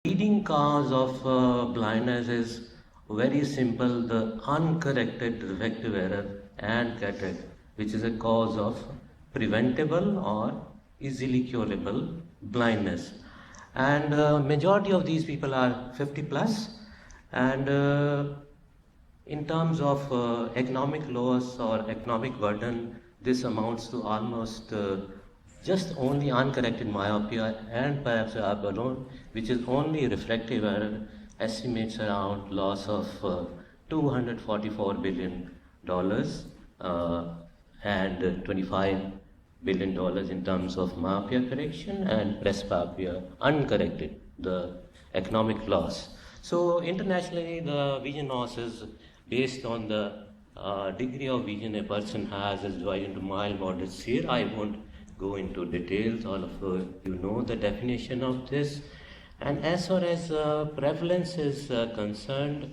Leading cause of blindness is very simple, the uncorrected refractive error and cataract, which is a cause of preventable or easily curable blindness. And majority of these people are 50 plus, and in terms of economic loss or economic burden, this amounts to almost just only uncorrected myopia and perhaps a balloon, which is only refractive error, estimates around loss of $244 billion and $25 billion in terms of myopia correction and presbyopia uncorrected, the economic loss. So internationally, the vision loss is based on the degree of vision a person has is divided into mild, moderate, severe. I won't go into details. All of you know the definition of this. And as far as prevalence is concerned,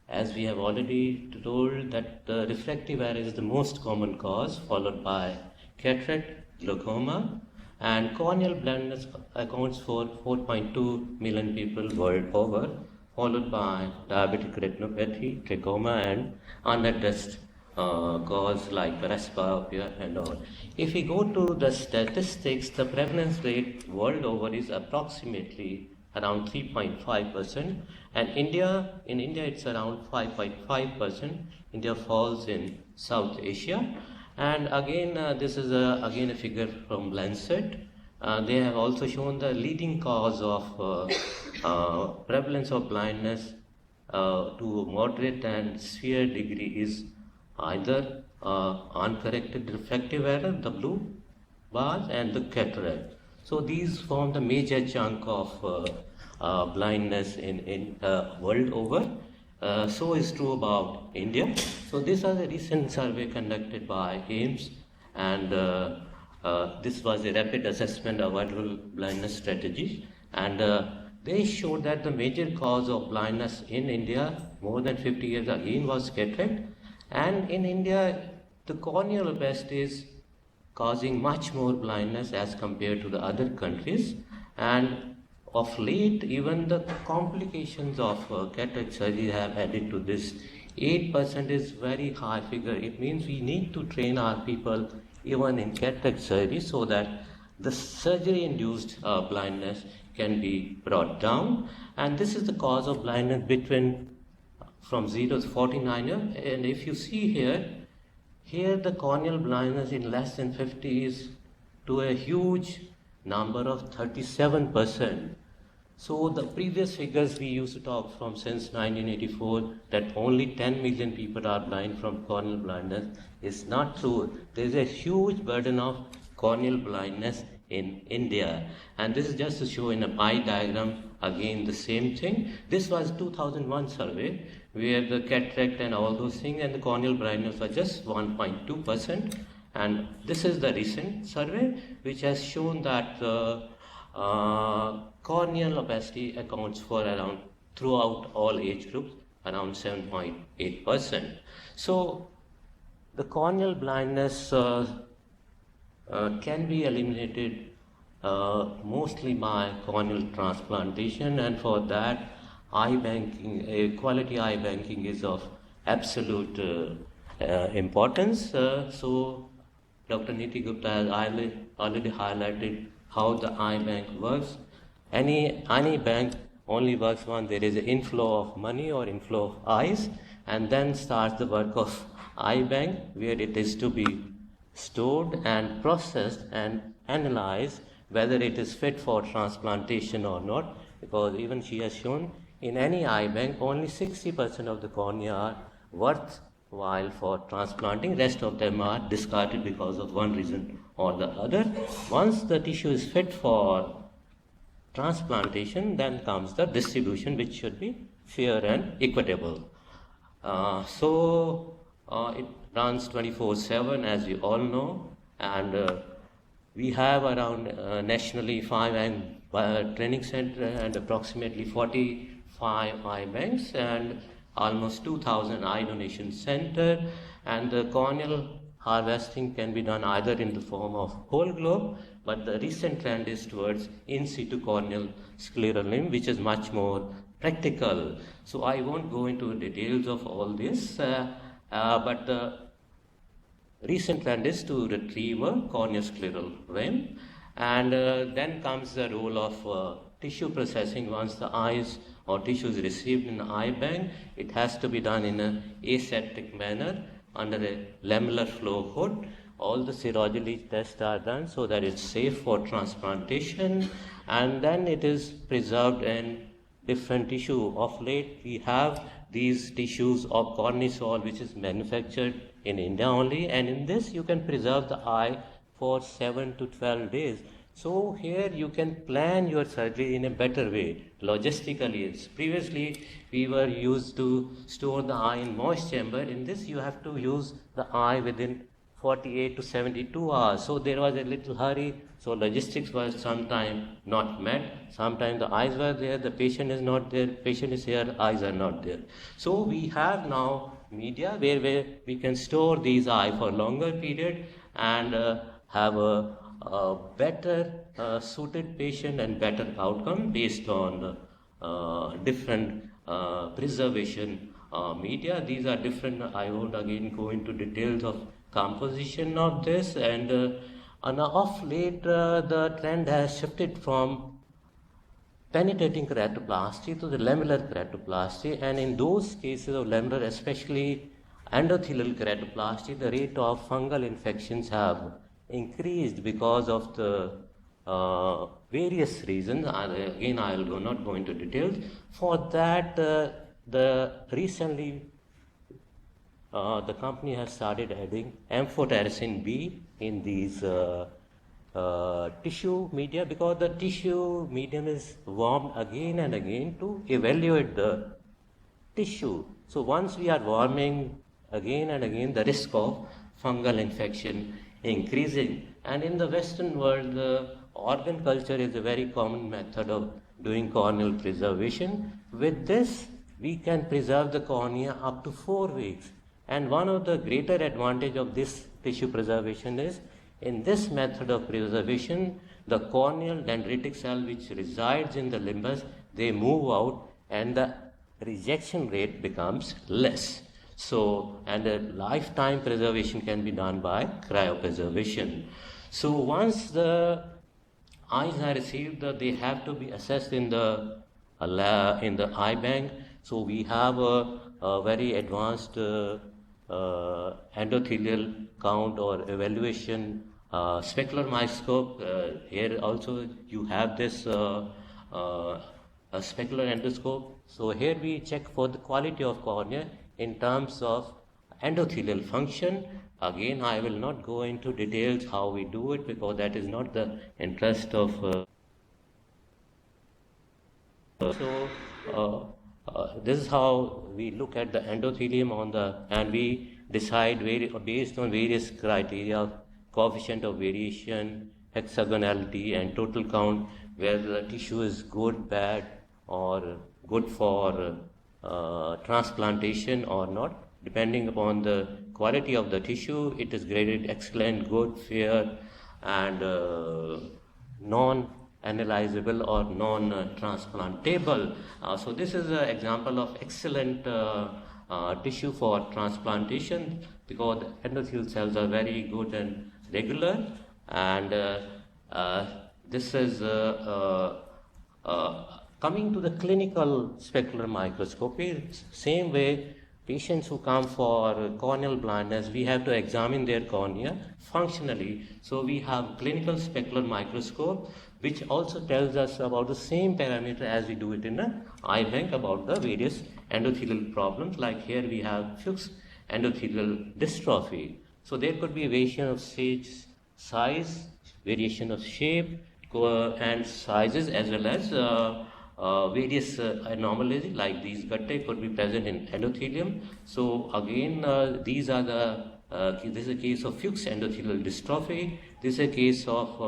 as we have already told, that the refractive error is the most common cause, followed by cataract, glaucoma, and corneal blindness accounts for 4.2 million people world over, followed by diabetic retinopathy, trachoma, and unaddressed cause like presbyopia and all. If we go to the statistics, the prevalence rate world over is approximately around 3.5%, and in India it's around 5.5%. India falls in South Asia, and again this is again a figure from Lancet. They have also shown the leading cause of prevalence of blindness to moderate and severe degree is either uncorrected refractive error, the blue bars, and the cataract. So these form the major chunk of blindness in world over. So is true about India. So this was a recent survey conducted by AIIMS, and this was a rapid assessment of vulnerable blindness strategies, and they showed that the major cause of blindness in India more than 50 years again was cataract, and in India the corneal opacity is causing much more blindness as compared to the other countries, and of late even the complications of cataract surgery have added to this. 8% is very high figure. It means we need to train our people even in cataract surgery so that the surgery induced blindness can be brought down, and this is the cause of blindness between from 0 to 49 years. And if you see here the corneal blindness in less than 50 is to a huge number of 37%. So the previous figures we used to talk from since 1984 that only 10 million people are blind from corneal blindness is not true. There is a huge burden of corneal blindness in India, and this is just to show in a pie diagram again the same thing. This was 2001 survey where the cataract and all those things and the corneal blindness was just 1.2%, and this is the recent survey which has shown that corneal opacity accounts for around throughout all age groups around 7.8%. So the corneal blindness can be eliminated mostly by corneal transplantation, and for that eye banking, quality eye banking is of absolute importance. So Dr. Niti Gupta has already highlighted how the eye bank works. Any bank only works when there is an inflow of money or inflow of eyes, and then starts the work of eye bank, where it is to be stored and processed and analyzed whether it is fit for transplantation or not, because even she has shown in any eye bank only 60% of the cornea are worthwhile for transplanting, rest of them are discarded because of one reason or the other. Once the tissue is fit for transplantation, then comes the distribution, which should be fair and equitable. So it runs 24/7, as you all know, and we have around nationally 5 training centers and approximately 45 eye banks and almost 2,000 eye donation centers, and the corneal harvesting can be done either in the form of whole globe but the recent trend is towards in situ corneal scleral limb, which is much more practical. So I won't go into details of all this, but the recent trend is to retrieve a corneoscleral limb, and then comes the role of tissue processing. Once the eyes or tissue is received in the eye bank, it has to be done in an aseptic manner under a lamellar flow hood. All the serology tests are done so that it's safe for transplantation, and then it is preserved in different tissue. Of late, we have these tissues of cortisol, which is manufactured in India only, and in this you can preserve the eye for 7 to 12 days. So here you can plan your surgery in a better way. Logistically, previously we were used to store the eye in moist chamber. In this you have to use the eye within 48 to 72 hours. So there was a little hurry. So logistics was sometimes not met. Sometimes the eyes were there, the patient is not there, patient is here, eyes are not there. So we have now media where we can store these eyes for longer period and have a better suited patient and better outcome based on different preservation media. These are different. I won't again go into details of composition of this, and of late the trend has shifted from penetrating keratoplasty to the lamellar keratoplasty, and in those cases of lamellar, especially endothelial keratoplasty, the rate of fungal infections have increased because of the various reasons. Again, I will not go into details. For that, the recently the company has started adding amphotericin B in these tissue media, because the tissue medium is warmed again and again to evaluate the tissue. So once we are warming again and again, the risk of fungal infection increasing. And in the Western world, the organ culture is a very common method of doing corneal preservation. With this, we can preserve the cornea up to 4 weeks. And one of the greater advantage of this tissue preservation is, in this method of preservation, the corneal dendritic cell which resides in the limbus, they move out and the rejection rate becomes less. So, and a lifetime preservation can be done by cryopreservation. So once the eyes are received, they have to be assessed in the eye bank. So we have a very advanced endothelial count or evaluation specular microscope. Here also you have this a specular endoscope. So here we check for the quality of cornea in terms of endothelial function. Again, I will not go into details how we do it, because that is not the interest of this is how we look at the endothelium and we decide based on various criteria, coefficient of variation, hexagonality, and total count, whether the tissue is good, bad, or good for transplantation or not. Depending upon the quality of the tissue, it is graded excellent, good, fair, and non-analyzable or non-transplantable. So this is an example of excellent tissue for transplantation, because the endothelial cells are very good and regular, and this is coming to the clinical specular microscopy. Same way, patients who come for corneal blindness, we have to examine their cornea functionally. So we have clinical specular microscope, which also tells us about the same parameter as we do it in the eye bank about the various endothelial problems. Like here we have Fuchs endothelial dystrophy. So there could be variation of size, variation of shape, and sizes, as well as various anomalies like these guttae could be present in endothelium. So again, these are this is a case of Fuchs endothelial dystrophy. This is a case of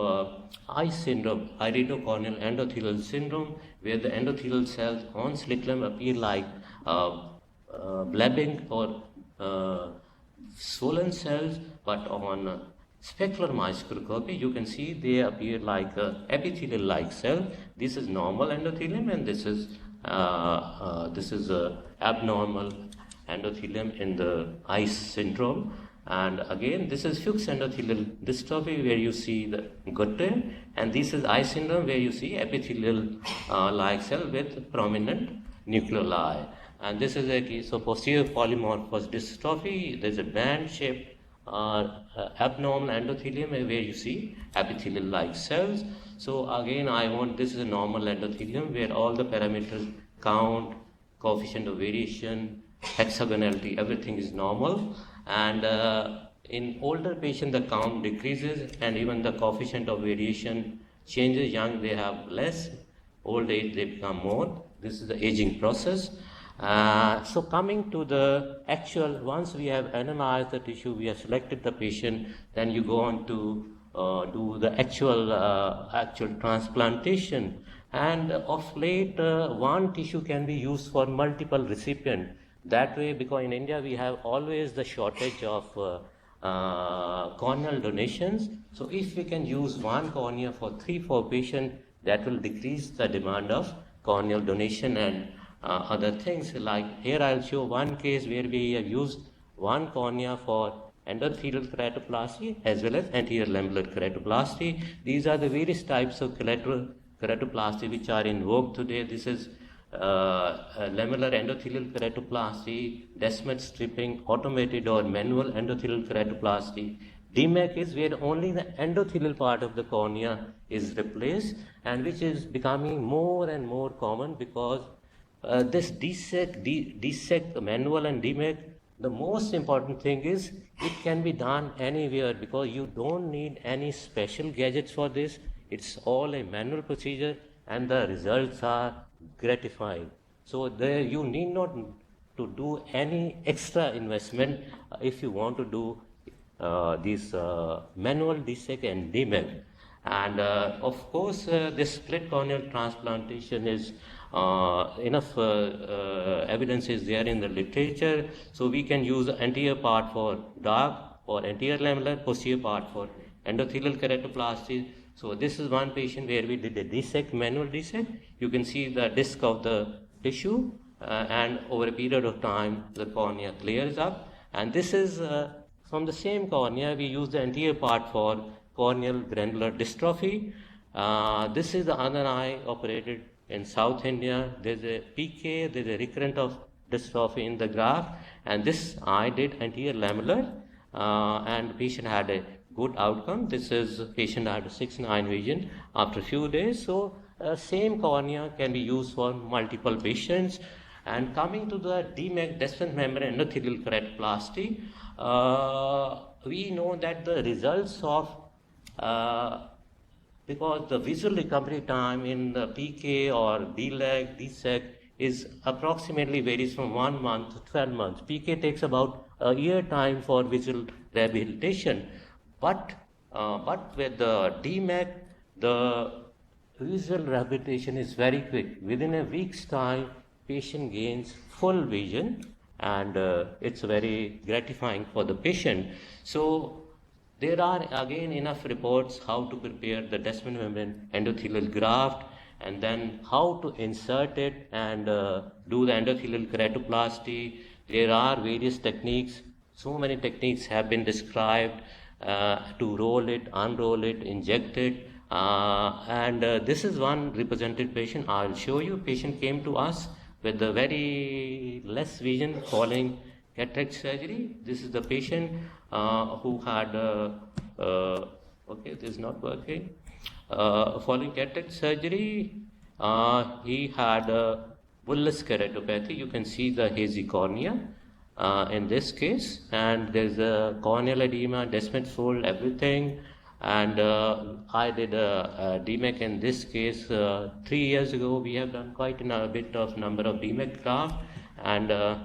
eye syndrome, iridocorneal endothelial syndrome, where the endothelial cells on slit lamp appear like blabbing or swollen cells, but on specular microscopy, you can see they appear like epithelial-like cell. This is normal endothelium, and this is abnormal endothelium in the ICE syndrome. And again, this is Fuchs endothelial dystrophy, where you see the gutter, and this is ICE syndrome, where you see epithelial-like cell with prominent nucleoli. And this is a case of posterior polymorphous dystrophy. There's a band-shaped abnormal endothelium where you see epithelial-like cells. So again, this is a normal endothelium where all the parameters, count, coefficient of variation, hexagonality, everything is normal. And in older patient, the count decreases, and even the coefficient of variation changes. Young, they have less. Old age, they become more. This is the aging process. So coming to the actual, once we have analyzed the tissue, we have selected the patient, then you go on to do the actual transplantation. And of late, one tissue can be used for multiple recipients. That way, because in India we have always the shortage of corneal donations. So if we can use one cornea for 3-4 patients, that will decrease the demand of corneal donation and other things. Like here I'll show one case where we have used one cornea for endothelial keratoplasty as well as anterior lamellar keratoplasty. These are the various types of keratoplasty which are in vogue today. This is lamellar endothelial keratoplasty, Descemet stripping, automated or manual endothelial keratoplasty. DMAC is where only the endothelial part of the cornea is replaced, and which is becoming more and more common because this DSEC, manual and DMAC, the most important thing is it can be done anywhere because you don't need any special gadgets for this. It's all a manual procedure and the results are gratifying. So there you need not to do any extra investment if you want to do this manual DSEC and DMAC. And of course, this split corneal transplantation is enough evidence is there in the literature. So we can use the anterior part for dark or anterior lamellar, posterior part for endothelial keratoplasty. So this is one patient where we did a DSEC, manual DSEC. You can see the disc of the tissue and over a period of time the cornea clears up. And this is from the same cornea we use the anterior part for corneal granular dystrophy. This is the other eye operated in South India. There's a PK, there's a recurrent of dystrophy in the graph, and this eye did anterior lamellar, and the patient had a good outcome. This is patient had a 6/9 vision after a few days. So same cornea can be used for multiple patients. And coming to the DMAC, descent membrane endothelial keratoplasty, we know that the results of because the visual recovery time in the PK or DLEG, DSEC is approximately varies from 1 month to 12 months. PK takes about a year time for visual rehabilitation. But with the DMAC, the visual rehabilitation is very quick. Within a week's time, patient gains full vision, and it's very gratifying for the patient. So there are again enough reports how to prepare the Descemet membrane endothelial graft, and then how to insert it and do the endothelial keratoplasty. There are various techniques. So many techniques have been described to roll it, unroll it, inject it. And this is one represented patient. I'll show you. Patient came to us with a very less vision following cataract surgery. This is the patient who had okay, this is not working. Following cataract surgery, he had bullous keratopathy. You can see the hazy cornea in this case, and there's a corneal edema, Descemet fold, everything. And I did a DMAC in this case 3 years ago. We have done quite a bit of number of DMAC graft, and I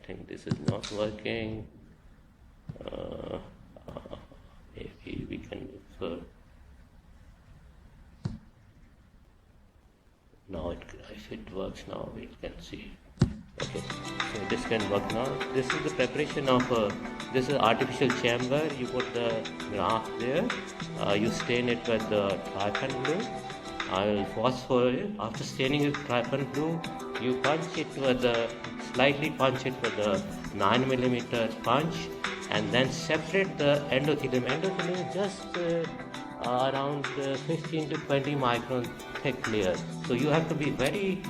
think this is not working. Maybe we can look for. Now, if it works now, we can see. Okay, so this can work now. This is the preparation of This is artificial chamber. You put the graft there. You stain it with the trypan glue. I will phosphor it. After staining it with trypan glue, you punch it with slightly punch it with a 9mm punch, and then separate the endothelium. Endothelium is just around 15 to 20 micron thick layer. So you have to be very.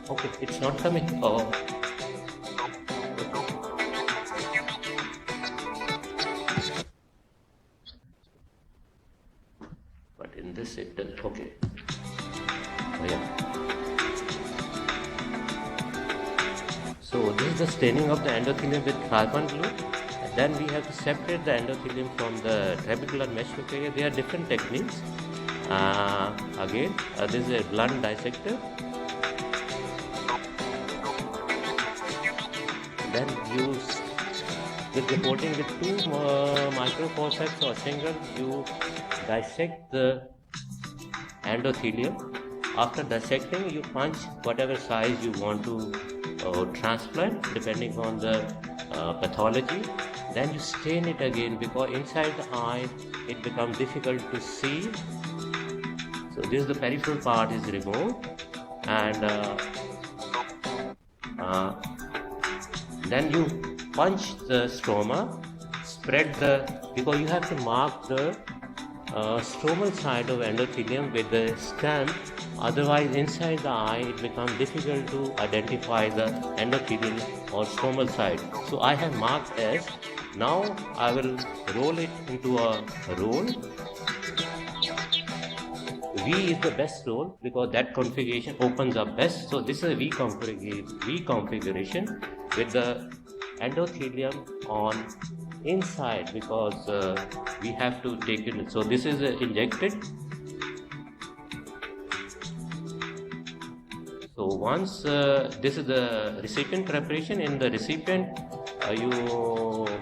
Okay, it's not coming. Oh. But in this it does. Okay. Oh, yeah. So this is the staining of the endothelium with trypan glue. And then we have to separate the endothelium from the trabecular mesh material. There are different techniques. Again, this is a blunt dissector. Then use with reporting with two microforceps or single, you dissect the endothelium. After dissecting, you punch whatever size you want to transplant depending on the pathology. Then you stain it again, because inside the eye it becomes difficult to see. So this is the peripheral part is removed, and then you punch the stroma, spread because you have to mark the stromal side of endothelium with the stamp. Otherwise, inside the eye, it becomes difficult to identify the endothelial or stromal side. So I have marked S. Now I will roll it into a roll. V is the best roll because that configuration opens up best. So this is a V configuration with the endothelium on inside, because we have to take it. So this is injected. So once this is the recipient preparation. In the recipient, you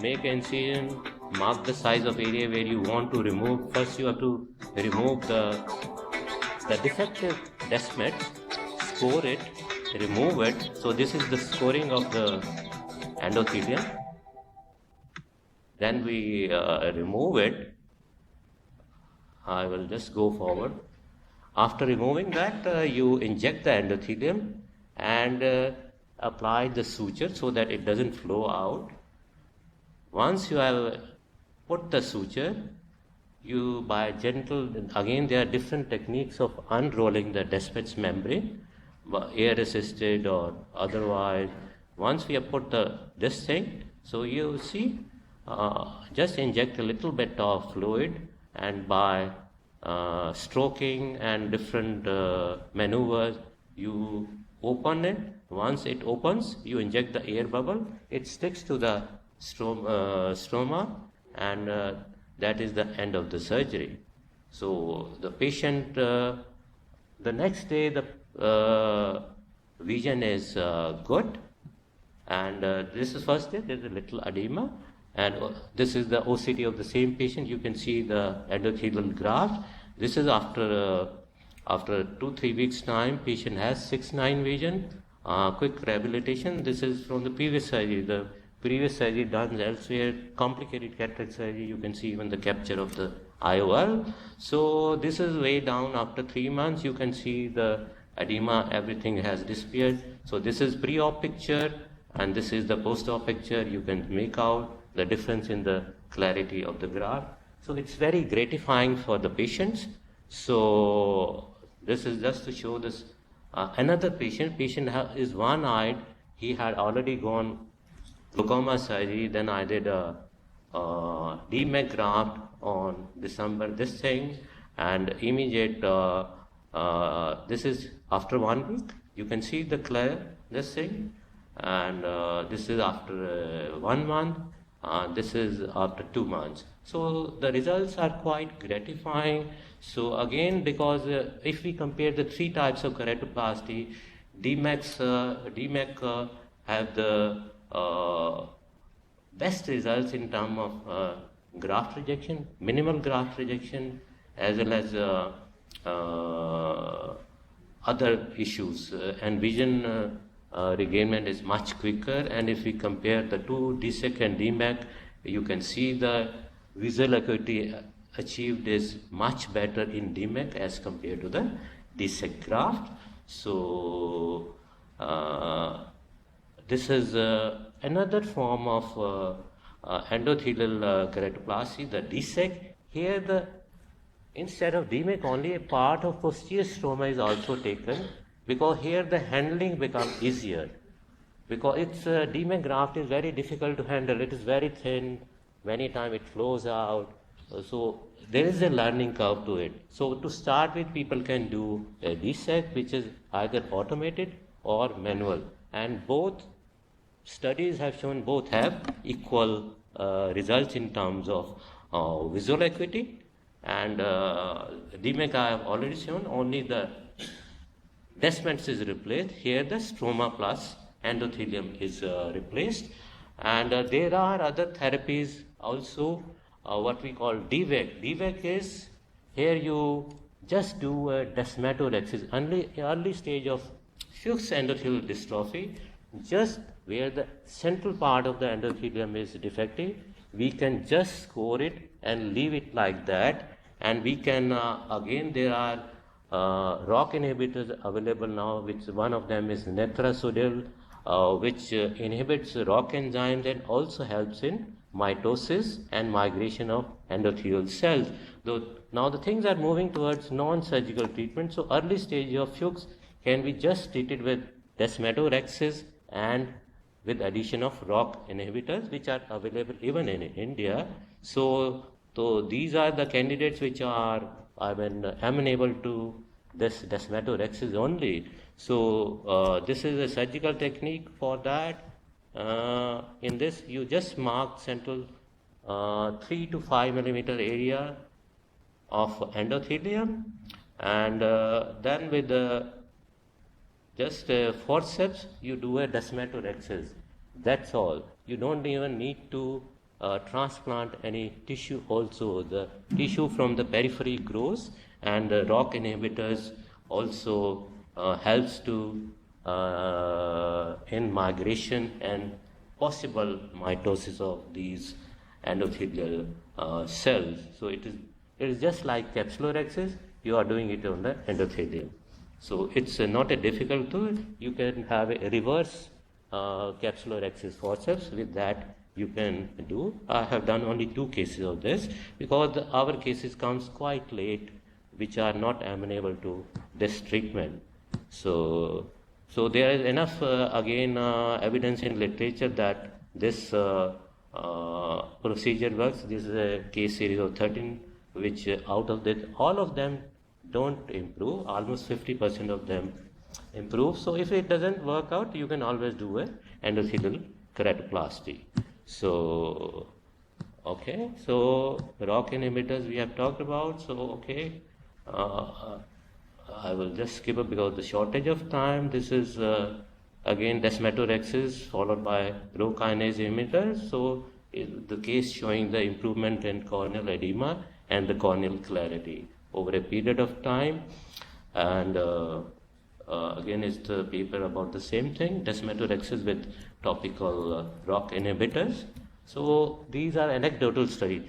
make an incision, mark the size of area where you want to remove. First you have to remove the defective desmet, score it, remove it. So this is the scoring of the endothelium. Then we remove it. I will just go forward. After removing that, you inject the endothelium and apply the suture so that it doesn't flow out. Once you have put the suture, you by gentle, again there are different techniques of unrolling the Desmet's membrane, air assisted or otherwise. Once we have put this thing, so you see, just inject a little bit of fluid, and by stroking and different maneuvers, you open it. Once it opens, you inject the air bubble. It sticks to the stroma, and that is the end of the surgery. So the patient, the next day, the vision is good, and this is first day. There's a little edema, and this is the OCT of the same patient. You can see the endothelial graft. This is after 2-3 weeks time. Patient has 6/9 vision. Quick rehabilitation. This is from the previous surgery. The previous surgery done elsewhere, complicated cataract surgery. You can see even the capture of the IOL. So this is way down. After 3 months, you can see the edema. Everything has disappeared. So this is pre-op picture, and this is the post-op picture. You can make out the difference in the clarity of the graft. So it's very gratifying for the patients. So this is just to show this. Another patient is one-eyed. He had already gone glaucoma surgery. Then I did a DMEC graft on December, this thing, and immediate, this is after 1 week. You can see the clear, this thing, and this is after 1 month. This is after 2 months. So the results are quite gratifying. So again, because if we compare the 3 types of keratoplasty, DMEC have the best results in terms of graft rejection, minimal graft rejection, as well as other issues, and vision regainment is much quicker, and if we compare the two, DSEC and DMAC, you can see the visual acuity achieved is much better in DMAC as compared to the DSEC graft. So this is another form of endothelial keratoplasty, the DSEC. Here instead of DMAC only, a part of posterior stroma is also taken, because here the handling becomes easier, because its DMAC graft is very difficult to handle. It is very thin, many times it flows out, so there is a learning curve to it. So to start with, people can do a DSEC, which is either automated or manual, and both studies have shown both have equal results in terms of visual acuity. And DMAC I have already shown, only the Descendants is replaced. Here the stroma plus endothelium is replaced. And there are other therapies also, what we call DVAC. DVAC is, here you just do a descemetorexis, early stage of Fuchs endothelial dystrophy, just where the central part of the endothelium is defective. We can just score it and leave it like that, and we can again, there are ROCK inhibitors available now, which one of them is netrasodil, which inhibits ROCK enzymes and also helps in mitosis and migration of endothelial cells. Though now the things are moving towards non-surgical treatment, so early stage of Fuchs can be just treated with descemetorexis and with addition of ROCK inhibitors, which are available even in India. So these are the candidates which are amenable to this descemetorexis only. So this is a surgical technique for that. In this, you just mark central 3 to 5 millimeter area of endothelium, and then with just forceps you do a descemetorexis. That's all. You don't even need to transplant any tissue also. The tissue from the periphery grows, and the ROCK inhibitors also helps to in migration and possible mitosis of these endothelial cells. So it is just like capsulorexis, you are doing it on the endothelium. So it's not a difficult tool. You can have a reverse capsulorexis forceps. With that you can do. I have done only 2 cases of this, because our cases comes quite late, which are not amenable to this treatment. So there is enough evidence in literature that this procedure works. This is a case series of 13, which out of that, all of them don't improve. Almost 50% of them improve. So if it doesn't work out, you can always do a endothelial keratoplasty. So okay, so ROCK inhibitors we have talked about. So okay, I will just skip it because of the shortage of time. This is again descemetorexis followed by Rho kinase inhibitors. So the case showing the improvement in corneal edema and the corneal clarity over a period of time. And again is the paper about the same thing, descemetorexis with topical ROCK inhibitors. So these are anecdotal studies.